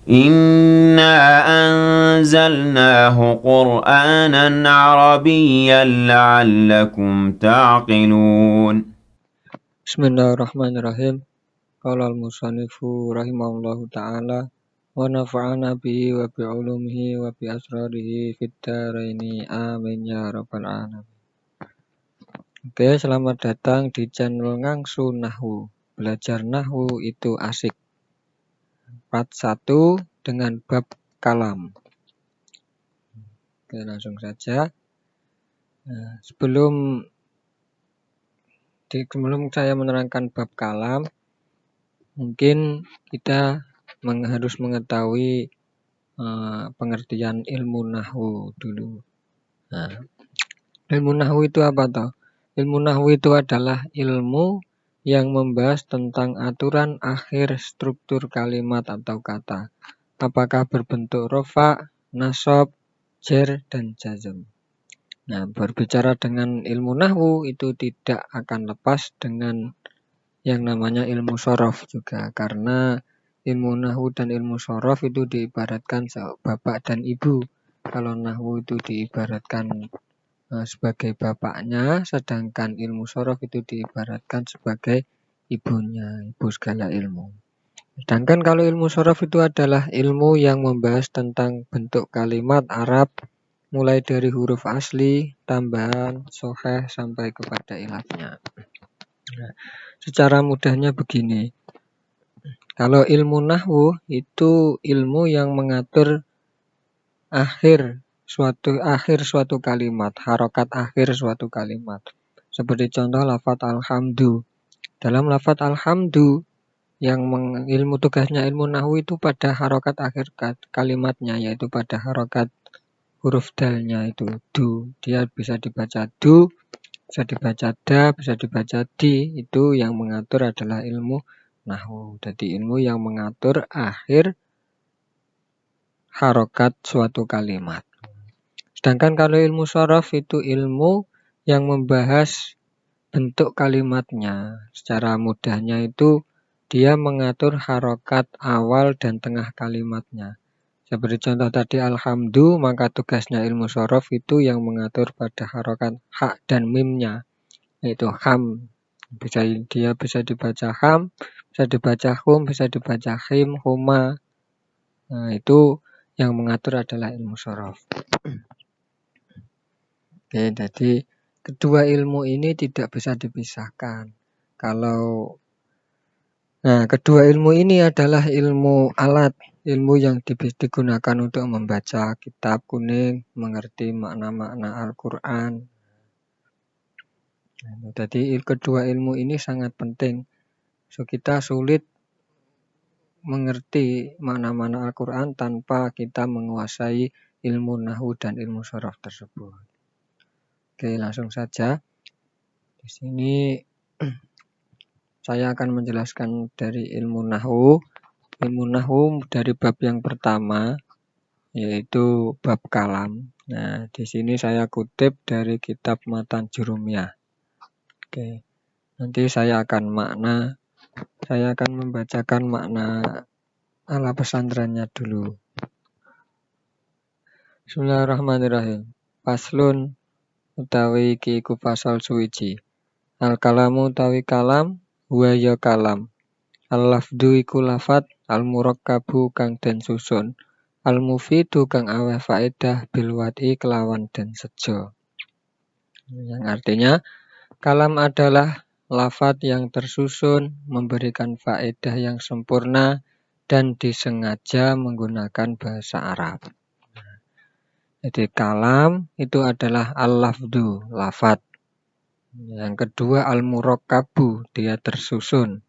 إنا أنزلناه قرآنا عربيا لعلكم تعقلون. Bismillahirrahmanirrahim. Qala al-musannifu rahimahullahu ta'ala wa nafa'ana bihi wa bi ulumihi wa bi asrarihi fid dharaini amin ya rabbal alamin. Oke, selamat datang di channel Ngangsu Nahwu. Belajar nahwu itu asik. Part 1 dengan bab kalam. Oke, langsung saja. Nah, sebelum saya menerangkan bab kalam, mungkin kita harus mengetahui pengertian ilmu nahwu dulu. Nah, ilmu nahwu itu apa toh? Ilmu nahwu itu adalah ilmu yang membahas tentang aturan akhir struktur kalimat atau kata. Apakah berbentuk rofa, nasab, jer, dan jazm. Nah, berbicara dengan ilmu nahwu itu tidak akan lepas dengan yang namanya ilmu shorof juga, karena ilmu nahwu dan ilmu shorof itu diibaratkan bapak dan ibu. Kalau nahwu itu diibaratkan sebagai bapaknya, sedangkan ilmu shorof itu diibaratkan sebagai ibunya, ibu segala ilmu. Sedangkan kalau ilmu shorof itu adalah ilmu yang membahas tentang bentuk kalimat Arab, mulai dari huruf asli, tambahan, soheh, sampai kepada ilafnya. Nah, secara mudahnya begini. Kalau ilmu nahwu itu ilmu yang mengatur akhir suatu kalimat, harokat akhir suatu kalimat. Seperti contoh lafadz alhamdu. Dalam lafadz alhamdu yang tugasnya ilmu nahwu itu pada harokat akhir kalimatnya, yaitu pada harokat huruf dalnya itu du. Dia bisa dibaca du, bisa dibaca da, bisa dibaca di. Itu yang mengatur adalah ilmu nahwu. Jadi ilmu yang mengatur akhir harokat suatu kalimat. Sedangkan kalau ilmu shorof itu ilmu yang membahas bentuk kalimatnya. Secara mudahnya itu dia mengatur harokat awal dan tengah kalimatnya. Seperti contoh tadi alhamdu, maka tugasnya ilmu shorof itu yang mengatur pada harokat hak dan mimnya, yaitu ham. Dia bisa dibaca ham, bisa dibaca hum, bisa dibaca him, huma. Nah, itu yang mengatur adalah ilmu shorof. Oke, jadi kedua ilmu ini tidak bisa dipisahkan. Kedua ilmu ini adalah ilmu alat, ilmu yang digunakan untuk membaca kitab kuning, mengerti makna-makna Al-Quran. Jadi kedua ilmu ini sangat penting. So, kita sulit mengerti makna-makna Al-Quran tanpa kita menguasai ilmu nahwu dan ilmu shorof tersebut. Oke, langsung saja. Di sini saya akan menjelaskan dari ilmu nahwu. Ilmu nahwu dari bab yang pertama, yaitu bab kalam. Nah, di sini saya kutip dari kitab Matan Jurumiyah. Oke. Nanti saya akan membacakan makna ala pesantrennya dulu. Bismillahirrahmanirrahim. Faslun utawi iki iku pasal suwiji. Al kalamu utawi kalam, wa ya kalam. Al lafdu iku lafat, al murakkabu kang den susun, al mufidu kang aweh faedah bil wad'i kelawan den sejo. Yang artinya kalam adalah lafat yang tersusun, memberikan faedah yang sempurna dan disengaja menggunakan bahasa Arab. Jadi kalam itu adalah al-lafdu, lafat. Yang kedua al-murakkabu, dia tersusun.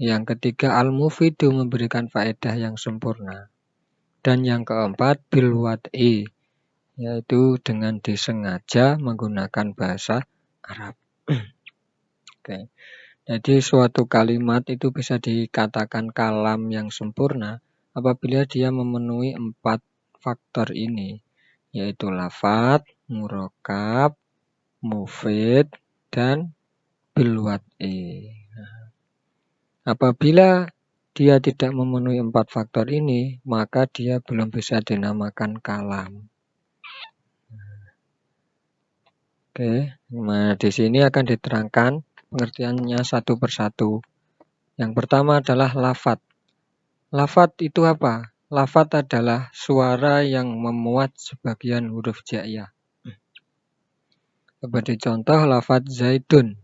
Yang ketiga al-mufidu, memberikan faedah yang sempurna. Dan yang keempat bil wad'i, yaitu dengan disengaja menggunakan bahasa Arab. Oke. Jadi suatu kalimat itu bisa dikatakan kalam yang sempurna apabila dia memenuhi 4 faktor ini, yaitu lafat, murakkab, mufid, dan bil wad'i. Apabila dia tidak memenuhi 4 faktor ini, maka dia belum bisa dinamakan kalam. Oke, nah di sini akan diterangkan pengertiannya satu persatu. Yang pertama adalah lafadz. Lafadz itu apa? Lafadz adalah suara yang memuat sebagian huruf jaiyah. Seperti contoh lafadz zaidun.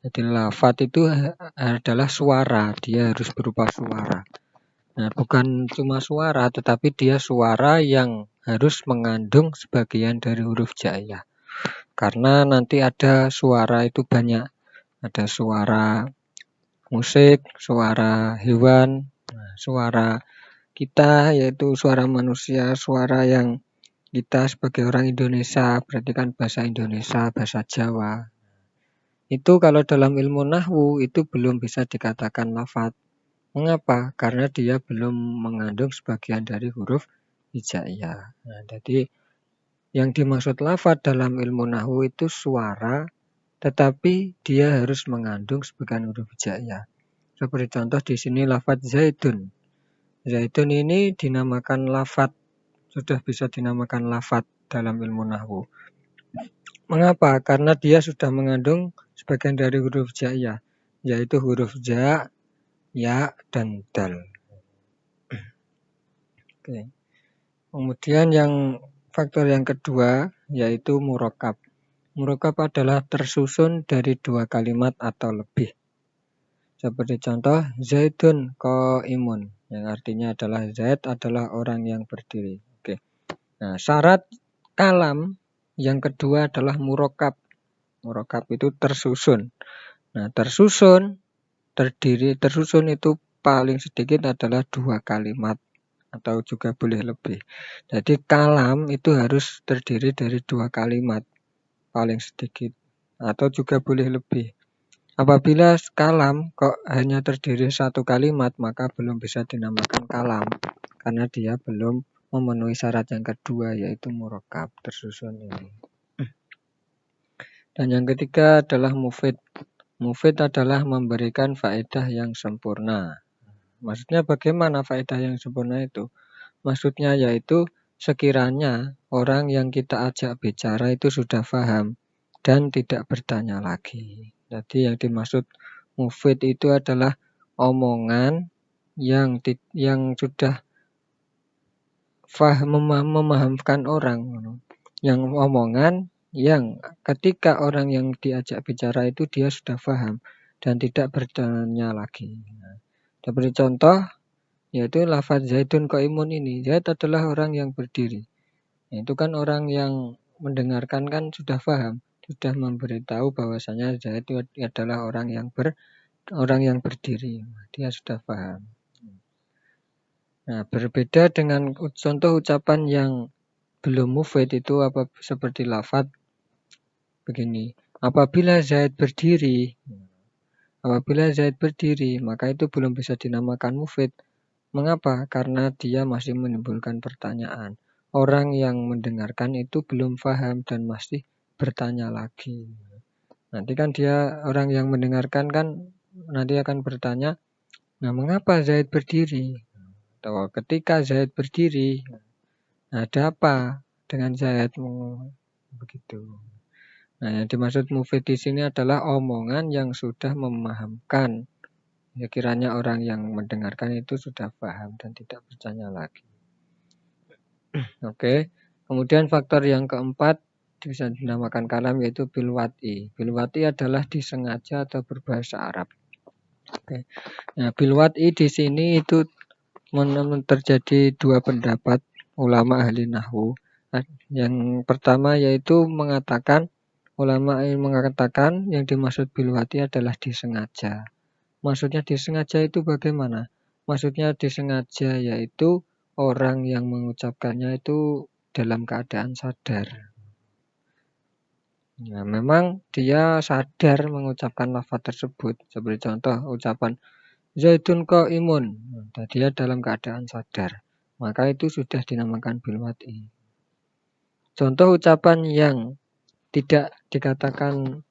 Jadi lafadz itu adalah suara, dia harus berupa suara. Nah, bukan cuma suara, tetapi dia suara yang harus mengandung sebagian dari huruf jaiyah. Karena nanti ada suara itu banyak. Ada suara musik, suara hewan, suara kita yaitu suara manusia, suara yang kita sebagai orang Indonesia, berarti kan bahasa Indonesia, bahasa Jawa. Itu kalau dalam ilmu nahwu itu belum bisa dikatakan lafadz. Mengapa? Karena dia belum mengandung sebagian dari huruf hijaiyah. Nah, jadi yang dimaksud lafadz dalam ilmu nahwu itu suara, tetapi dia harus mengandung sebagian huruf hijaiyah. Seperti contoh di sini lafadz zaidun. Zaidun ini dinamakan lafadz, sudah bisa dinamakan lafadz dalam ilmu nahwu. Mengapa? Karena dia sudah mengandung sebagian dari huruf hijaiyah, yaitu huruf ja, ya, dan dal. Oke. Kemudian faktor yang kedua yaitu murakkab. Murakkab adalah tersusun dari 2 kalimat atau lebih. Seperti contoh zaidun qaimun, yang artinya adalah Zaid adalah orang yang berdiri. Oke. Nah, syarat kalam yang kedua adalah murakkab. Murakkab itu tersusun. Nah, tersusun itu paling sedikit adalah 2 kalimat atau juga boleh lebih. Jadi kalam itu harus terdiri dari 2 kalimat paling sedikit atau juga boleh lebih. Apabila kalam kok hanya terdiri 1 kalimat, maka belum bisa dinamakan kalam karena dia belum memenuhi syarat yang kedua yaitu murakkab, tersusun ini. Dan yang ketiga adalah mufid. Mufid adalah memberikan faedah yang sempurna. Maksudnya bagaimana faedah yang sempurna itu? Maksudnya yaitu sekiranya orang yang kita ajak bicara itu sudah paham dan tidak bertanya lagi. Jadi yang dimaksud mufid itu adalah omongan yang sudah memahamkan orang. Yang omongan yang ketika orang yang diajak bicara itu dia sudah paham dan tidak bertanya lagi. Seperti contoh yaitu lafadz zaidun qaimun ini. Zaid adalah orang yang berdiri. Itu kan orang yang mendengarkan kan sudah paham, sudah memberitahu bahwasanya Zaid itu adalah orang yang berdiri. Dia sudah paham. Nah, berbeda dengan contoh ucapan yang belum mufid itu seperti lafadz begini. Apabila Zaid berdiri, maka itu belum bisa dinamakan mufid. Mengapa? Karena dia masih menimbulkan pertanyaan. Orang yang mendengarkan itu belum paham dan masih bertanya lagi. Nanti kan dia orang yang mendengarkan kan nanti akan bertanya, nah mengapa Zaid berdiri? Atau ketika Zaid berdiri, ada apa dengan Zaid? Begitu. Nah, yang dimaksud mufid di sini adalah omongan yang sudah memahamkan. Ya, kiranya orang yang mendengarkan itu sudah paham dan tidak bertanya lagi. Oke. Kemudian faktor yang keempat bisa dinamakan kalam yaitu bilwati. Bilwati adalah disengaja atau berbahasa Arab. Oke. Nah, bilwati di sini itu terjadi 2 pendapat ulama ahli nahwu. Yang pertama yaitu ulama yang mengatakan yang dimaksud bilwati adalah disengaja. Maksudnya disengaja itu bagaimana? Maksudnya disengaja yaitu orang yang mengucapkannya itu dalam keadaan sadar. Nah, memang dia sadar mengucapkan lafaz tersebut. Seperti contoh ucapan Zaidun qaimun. Dia dalam keadaan sadar. Maka itu sudah dinamakan bilwati. Contoh ucapan yang tidak dikatakan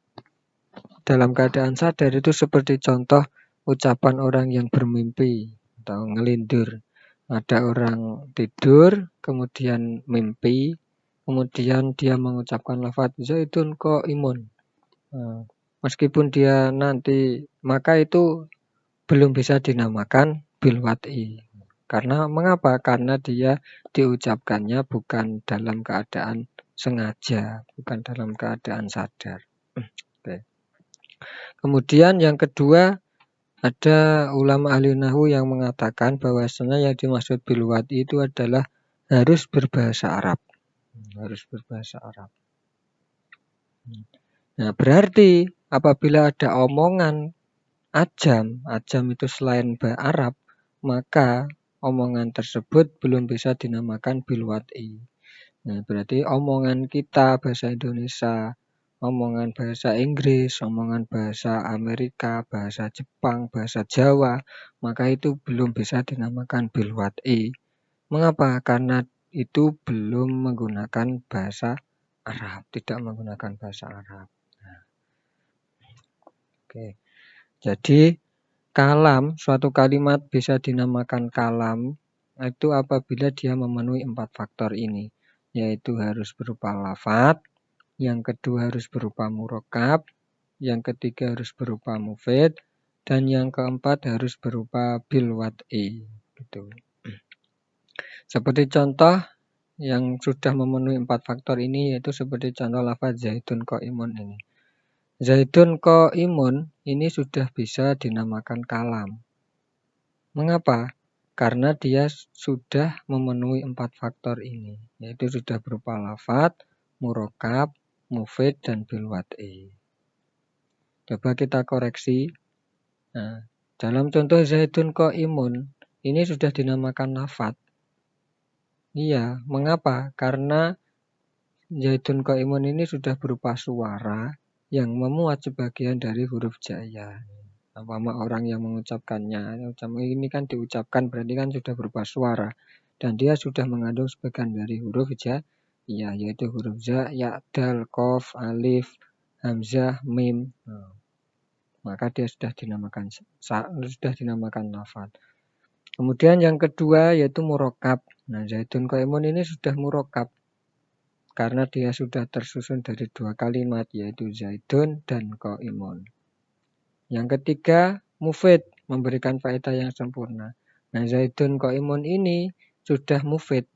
dalam keadaan sadar itu seperti contoh ucapan orang yang bermimpi atau ngelindur. Ada orang tidur, kemudian mimpi, kemudian dia mengucapkan lafaz zaitun qaimun. Meskipun dia nanti, maka itu belum bisa dinamakan bil wad'i. Karena mengapa? Karena dia diucapkannya bukan dalam keadaan sengaja, bukan dalam keadaan sadar. Oke. Kemudian yang kedua, ada ulama ahli nahwu yang mengatakan bahwasanya yang dimaksud bil wad'i itu adalah harus berbahasa Arab. Harus berbahasa Arab. Nah, berarti apabila ada omongan ajam itu selain bahasa Arab, maka omongan tersebut belum bisa dinamakan bil wad'i. Nah, berarti omongan kita bahasa Indonesia, omongan bahasa Inggris, omongan bahasa Amerika, bahasa Jepang, bahasa Jawa, maka itu belum bisa dinamakan bil wad'i. Mengapa? Karena itu belum menggunakan bahasa Arab, tidak menggunakan bahasa Arab. Nah, oke. Jadi kalam, suatu kalimat bisa dinamakan kalam itu apabila dia memenuhi 4 faktor ini, yaitu harus berupa lafaz, yang kedua harus berupa murakkab, yang ketiga harus berupa mufid, dan yang keempat harus berupa bil wad'i. Gitu. Seperti contoh yang sudah memenuhi 4 faktor ini, yaitu seperti contoh lafaz zaitun qaimun ini. Zaitun qaimun ini sudah bisa dinamakan kalam. Mengapa? Karena dia sudah memenuhi 4 faktor ini, yaitu sudah berupa lafaz, murakkab, mufid, dan bil wad'i. Coba kita koreksi. Nah, dalam contoh zaitun qaimun ini sudah dinamakan lafaz. Iya, mengapa? Karena zaitun qaimun ini sudah berupa suara yang memuat sebagian dari huruf jaiyah. Apabila orang yang mengucapkannya, ini kan diucapkan berarti kan sudah berupa suara, dan dia sudah mengandung sebagian dari huruf jaiyah, yaitu huruf za, ya, dal, qaf, alif, hamzah, mim. Maka dia sudah dinamakan lafaz. Kemudian yang kedua yaitu murakkab. Nah, zaitun qaimun ini sudah murakkab karena dia sudah tersusun dari 2 kalimat, yaitu zaitun dan qaimun. Yang ketiga, mufid, memberikan faedah yang sempurna. Nah, zaitun qaimun ini sudah mufid.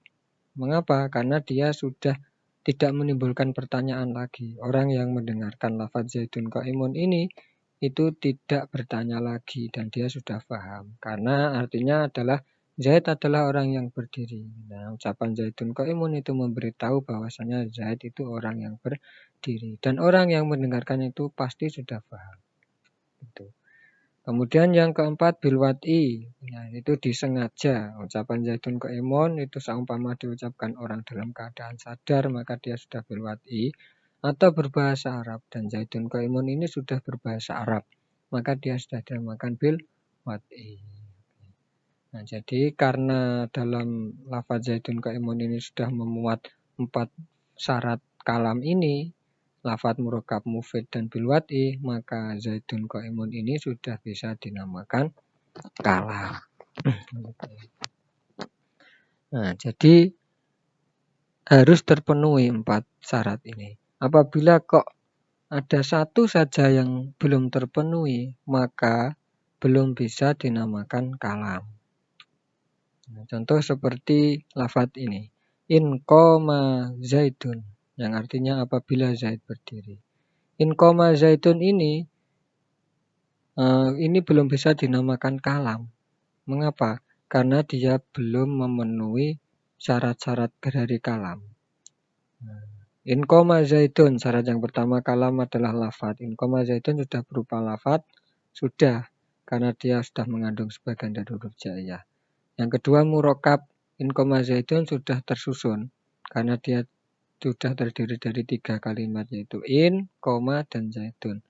Mengapa? Karena dia sudah tidak menimbulkan pertanyaan lagi. Orang yang mendengarkan lafaz zaitun qaimun ini itu tidak bertanya lagi dan dia sudah paham. Karena artinya adalah Zaid adalah orang yang berdiri. Nah, ucapan zaitun qaimun itu memberitahu bahwasanya Zaid itu orang yang berdiri. Dan orang yang mendengarkan itu pasti sudah paham. Gitu. Kemudian yang keempat bil wad'i. Nah, itu disengaja. Ucapan zaitun qaimun itu seumpama diucapkan orang dalam keadaan sadar, maka dia sudah bil wad'i atau berbahasa Arab, dan zaitun qaimun ini sudah berbahasa Arab, maka dia sudah dinamakan bil wad'i. Nah, jadi karena dalam lafaz zaitun qaimun ini sudah memuat 4 syarat kalam ini, lafaz murakkab, mufid, dan bil wad'i, maka zaitun qaimun ini sudah bisa dinamakan kalam. Nah, jadi harus terpenuhi 4 syarat ini. Apabila kok ada satu saja yang belum terpenuhi, maka belum bisa dinamakan kalam. Nah, contoh seperti lafaz ini, in qoma zaitun, yang artinya apabila Zaid berdiri. In qoma zaitun ini belum bisa dinamakan kalam. Mengapa? Karena dia belum memenuhi syarat-syarat dari kalam. In qoma zaitun, syarat yang pertama kalam adalah lafaz. In qoma zaitun sudah berupa lafaz, sudah, karena dia sudah mengandung sebagian dari huruf jaiyah. Yang kedua murakkab, in qoma zaitun sudah tersusun, karena dia sudah terdiri dari 3 kalimat, yaitu in, koma, dan zaitun.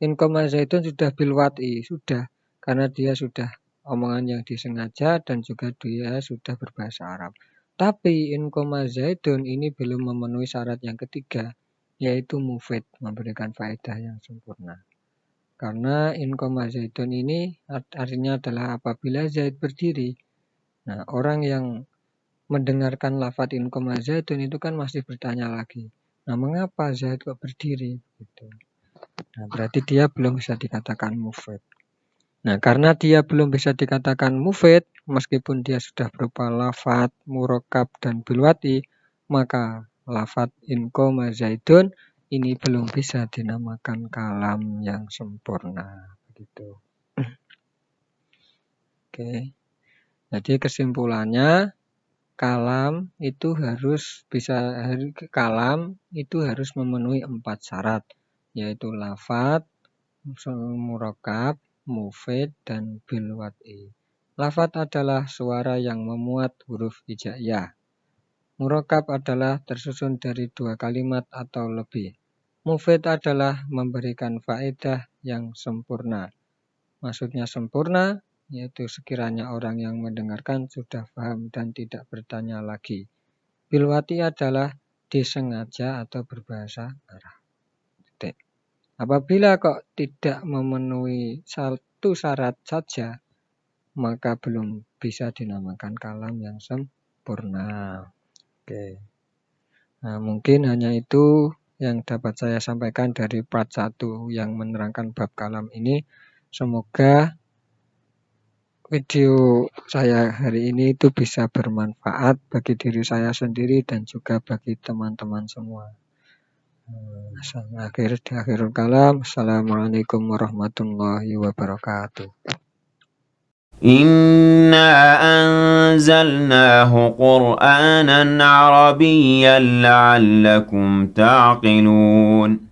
In qoma zaitun sudah bil wad'i, sudah, karena dia sudah omongan yang disengaja dan juga dia sudah berbahasa Arab. Tapi in qoma zaitun ini belum memenuhi syarat yang ketiga, yaitu mufid, memberikan faedah yang sempurna. Karena in koma Zaidun ini artinya adalah apabila Zaid berdiri. Nah, orang yang mendengarkan lafadz in koma Zaidun itu kan masih bertanya lagi. Nah, mengapa Zaid kok berdiri? Gitu. Nah, berarti dia belum bisa dikatakan mufrad. Nah, karena dia belum bisa dikatakan mufrad, meskipun dia sudah berupa lafadz, murakkab, dan bilwati, maka lafadz in koma Zaidun ini belum bisa dinamakan kalam yang sempurna. Begitu. Oke. Jadi kesimpulannya, kalam itu harus memenuhi 4 syarat, yaitu lafadz, murakkab, mufid, dan bilwati. Lafadz adalah suara yang memuat huruf hijaiyah. Murakkab adalah tersusun dari 2 kalimat atau lebih. Mufid adalah memberikan faedah yang sempurna. Maksudnya sempurna, yaitu sekiranya orang yang mendengarkan sudah paham dan tidak bertanya lagi. Bilwati adalah disengaja atau berbahasa Arab. Apabila kok tidak memenuhi satu syarat saja, maka belum bisa dinamakan kalam yang sempurna. Oke. Nah, mungkin hanya itu yang dapat saya sampaikan dari part 1 yang menerangkan bab kalam ini. Semoga video saya hari ini itu bisa bermanfaat bagi diri saya sendiri dan juga bagi teman-teman semua. Akhirul kalam. Assalamualaikum warahmatullahi wabarakatuh. إنا أنزلناه قرآنا عربيا لعلكم تعقلون